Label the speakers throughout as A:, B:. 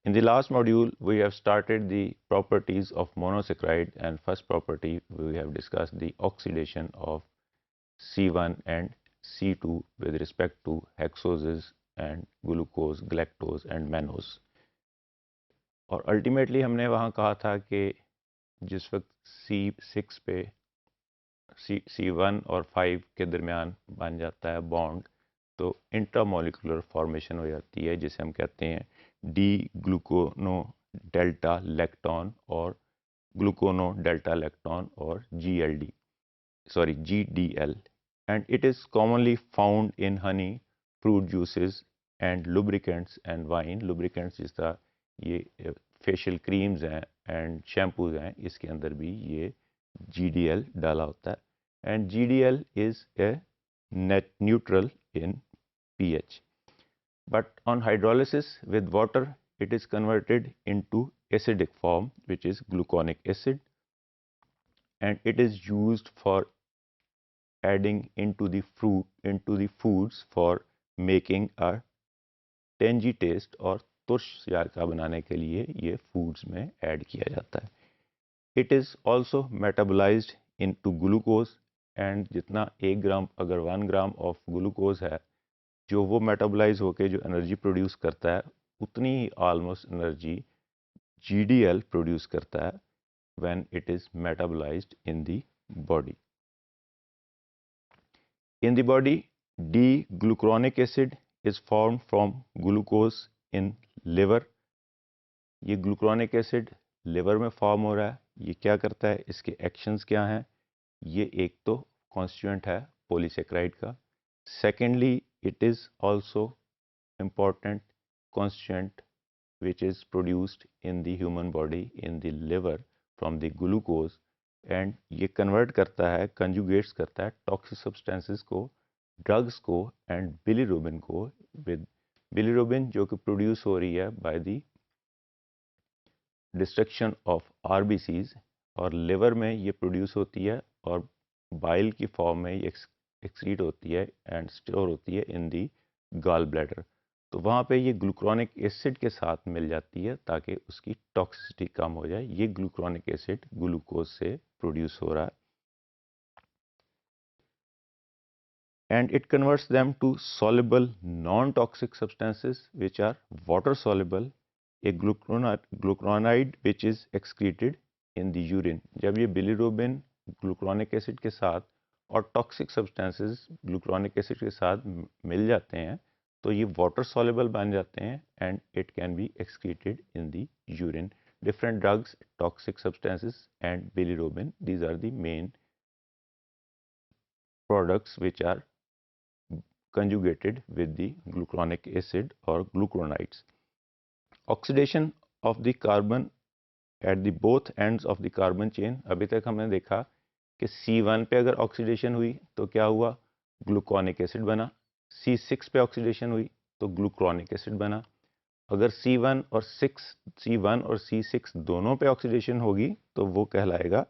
A: In the last module, we have started the properties of monosaccharide, and first property we have discussed the oxidation of C1 and C2 with respect to hexoses and glucose, galactose and mannose. और ultimately हमने वहाँ कहा था कि जिस वक्त C6 पे C1 और 5 के दरमियान बन जाता है बॉन्ड, तो इंट्रामोलिकुलर फॉर्मेशन हो जाती है जिसे हम कहते हैं डी ग्लूकोनो डेल्टा लैक्टोन और ग्लूकोनो डेल्टा लैक्टोन और GDL, and it is commonly found in honey, fruit juices and lubricants and wine. Lubricants जिस तरह ये फेशियल क्रीम्स हैं एंड शैम्पूज हैं, इसके अंदर भी ये GDL डाला होता है, and GDL is a net neutral in pH. But on hydrolysis with water, it is converted into acidic form, which is gluconic acid, and it is used for adding into the foods for making a tangy taste, और तुर्श जायका बनाने के लिए ये foods में add किया जाता है. It is also metabolized into glucose, and जितना 1 ग्राम अगर 1 ग्राम ऑफ ग्लूकोज है जो वो मेटाबोलाइज होके जो एनर्जी प्रोड्यूस करता है, उतनी ही ऑलमोस्ट एनर्जी GDL प्रोड्यूस करता है when it is metabolized in the body. In the body, D-glucuronic acid is formed from glucose in liver. ये ग्लूक्रोनिक एसिड लिवर में फॉर्म हो रहा है. ये क्या करता है, इसके एक्शंस क्या हैं? ये एक तो कॉन्स्टिट्यूएंट है पॉलीसेकेराइड का. Secondly, it is also important constituent which is produced in the human body in the liver from the glucose, and ये कन्वर्ट करता है, कंजुगेट्स करता है टॉक्सिक सब्सटेंसेस को, ड्रग्स को एंड बिलीरुबिन को, विद बिलीरुबिन जो कि प्रोड्यूस हो रही है by the destruction of RBCs, और लिवर में ये प्रोड्यूस होती है और बाइल की फॉर्म में ये एक्सक्रीट होती है एंड स्टोर होती है इन दी गॉल ब्लैडर. तो वहाँ पे ये ग्लूक्रोनिक एसिड के साथ मिल जाती है ताकि उसकी टॉक्सिसिटी कम हो जाए. ये ग्लूक्रोनिक एसिड ग्लूकोज से प्रोड्यूस हो रहा है, and it converts them to soluble non toxic substances which are water soluble. A glucuronide which is excreted in the urine. जब ये बिलीरुबिन ग्लूक्रोनिक एसिड के साथ और टॉक्सिक सब्सटेंसेस ग्लूक्रोनिक एसिड के साथ मिल जाते हैं तो ये वाटर सॉल्युबल बन जाते हैं, and it can be excreted in the urine. Different drugs, toxic substances and bilirubin, these are the main products which are conjugated with the glucuronic acid or glucuronides. Oxidation of the carbon at the both ends of the carbon chain. अभी तक हमने देखा कि C1 पे अगर oxidation हुई तो क्या हुआ, ग्लूकोनिक एसिड बना. C6 पे ऑक्सीडेशन हुई तो ग्लूक्रोनिक एसिड बना. अगर C1 और C6 दोनों पे ऑक्सीडेशन होगी तो वो कहलाएगा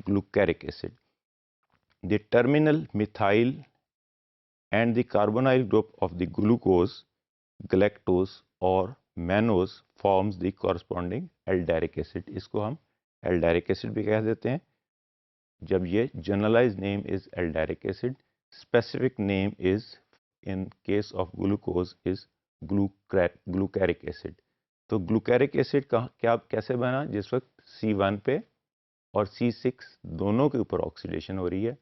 A: glucaric acid. The terminal methyl and the carbonyl group of the glucose, galactose और mannose forms the corresponding aldaric acid. इसको हम एल्डेरिक एसिड भी कह देते हैं. जब ये generalise name is aldaric acid, specific name is in case of glucose is glucaric acid. तो ग्लूकैरिक एसिड क्या कैसे बना, जिस वक्त C1 पे और C6 दोनों के ऊपर ऑक्सीडेशन हो रही है.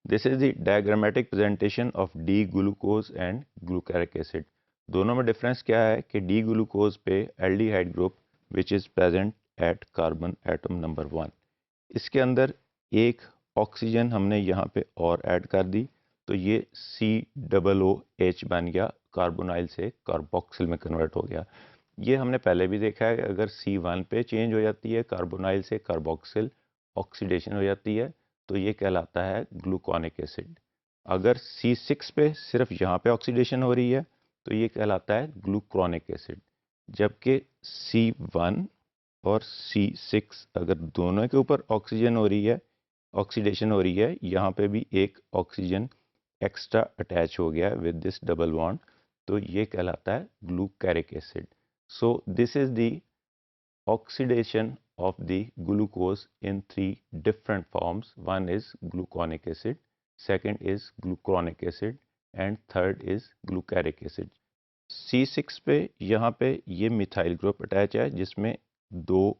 A: This is the diagrammatic presentation of D glucose and glucaric acid. दोनों में डिफरेंस क्या है कि डी ग्लूकोज पे aldehyde group which is present at carbon atom number 1. इसके अंदर एक ऑक्सीजन हमने यहाँ पे और ऐड कर दी तो ये COOH बन गया, कार्बोनाइल से कार्बोक्सिल में कन्वर्ट हो गया. ये हमने पहले भी देखा है, अगर C1 पे चेंज हो जाती है कार्बोनाइल से कार्बोक्सिल, ऑक्सीडेशन हो जाती है तो ये कहलाता है ग्लूकोनिक एसिड. अगर C6 पे सिर्फ यहाँ पे ऑक्सीडेशन हो रही है तो ये कहलाता है ग्लूक्रोनिक एसिड. जबकि C1 और C6 अगर दोनों के ऊपर ऑक्सीजन हो रही है, ऑक्सीडेशन हो रही है, यहाँ पे भी एक ऑक्सीजन एक्स्ट्रा अटैच हो गया विद दिस डबल बॉन्ड, तो ये कहलाता है ग्लूकैरिक acid. So this is the oxidation of the glucose in three different forms. One is gluconic acid, second is glucuronic acid, and third is glucaric acid. C6 पे यहाँ पे ये methyl group attach है जिसमें दो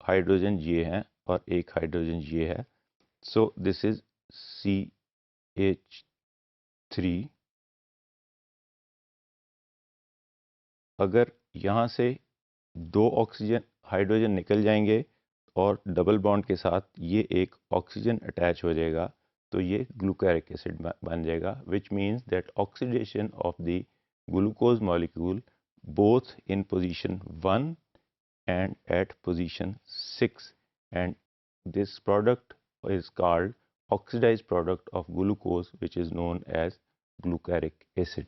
A: हाइड्रोजन ये हैं और एक हाइड्रोजन ये है. So this is CH3. अगर यहाँ से दो ऑक्सीजन हाइड्रोजन निकल जाएंगे और डबल बॉन्ड के साथ ये एक ऑक्सीजन अटैच हो जाएगा तो ये ग्लूकारिक एसिड बन जाएगा, which means that oxidation of the glucose molecule both in position 1 and at position 6, and this product is called oxidized product of glucose, which is known as glucaric acid.